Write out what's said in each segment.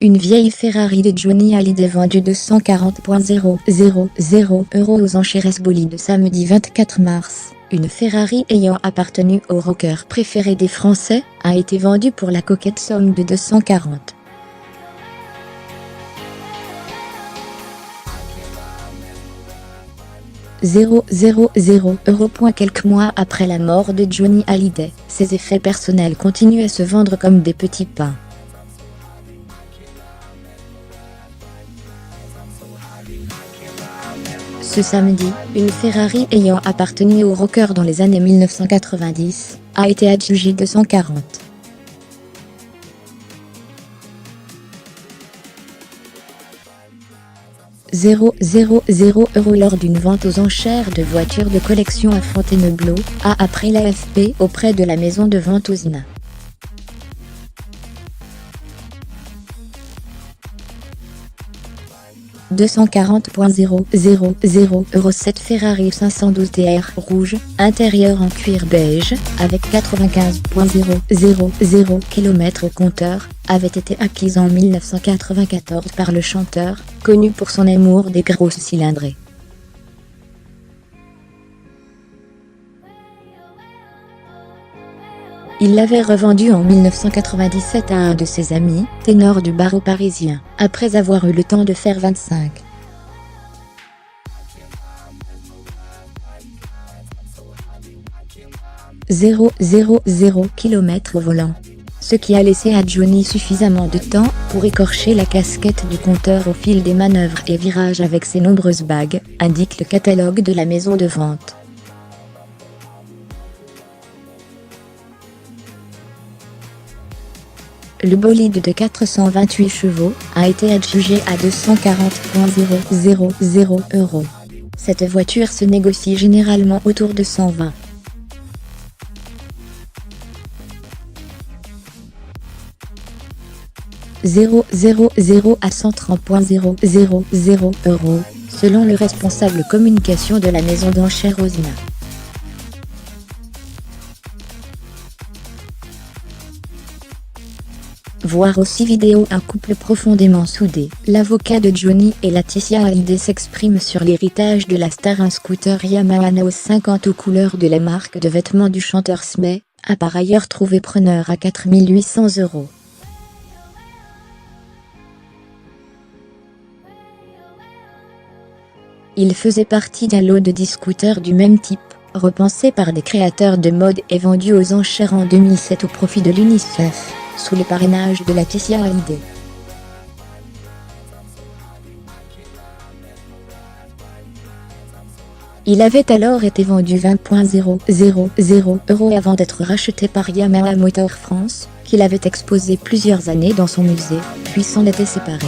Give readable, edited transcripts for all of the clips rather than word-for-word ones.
Une vieille Ferrari de Johnny Hallyday vendue 240,000 € aux enchères bolide samedi 24 mars. Une Ferrari ayant appartenu au rocker préféré des Français a été vendue pour la coquette somme de 240 000 €. Quelques mois après la mort de Johnny Hallyday, ses effets personnels continuent à se vendre comme des petits pains. Ce samedi, une Ferrari ayant appartenu au rocker dans les années 1990 a été adjugée 240 000 € lors d'une vente aux enchères de voitures de collection à Fontainebleau, a appris l'AFP auprès de la maison de vente aux INA. « 240,000 €. Cette Ferrari 512 TR rouge, intérieur en cuir beige, avec 95,000 km au compteur, avait été acquise en 1994 par le chanteur, connu pour son amour des grosses cylindrées. Il l'avait revendue en 1997 à un de ses amis, ténor du barreau parisien, après avoir eu le temps de faire 25 000 km au volant. Ce qui a laissé à Johnny suffisamment de temps pour écorcher la casquette du compteur au fil des manœuvres et virages avec ses nombreuses bagues, indique le catalogue de la maison de vente. Le bolide de 428 chevaux a été adjugé à 240,000 €. Cette voiture se négocie généralement autour de 120 000 à 130,000 €, selon le responsable communication de la maison d'enchères aux INA. Voir aussi vidéo. Un couple profondément soudé. L'avocat de Johnny et Laetitia Hallyday s'exprime sur l'héritage de la star. Un scooter Yamaha Naos 50 aux couleurs de la marque de vêtements du chanteur Smee a par ailleurs trouvé preneur à 4 800 €. Il faisait partie d'un lot de 10 scooters du même type, repensés par des créateurs de mode et vendus aux enchères en 2007 au profit de l'UNICEF, sous le parrainage de Laetitia Hallyday. Il avait alors été vendu 20,000 € avant d'être racheté par Yamaha Motor France, qui l'avait exposé plusieurs années dans son musée, puis s'en était séparé.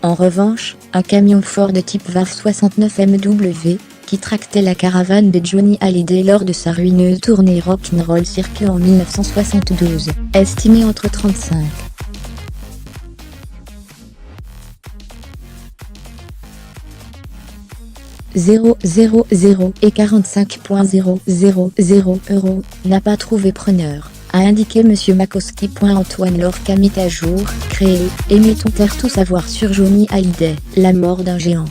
En revanche, un camion Ford type VAF 69 MW, qui tractait la caravane de Johnny Hallyday lors de sa ruineuse tournée Rock'n'Roll Circuit en 1972, estimé entre 35 000 et 45,000 €, n'a pas trouvé preneur, a indiqué M. Makowski. Antoine Lorca mit à jour, créé, et mettons terre tout savoir sur Johnny Hallyday, la mort d'un géant.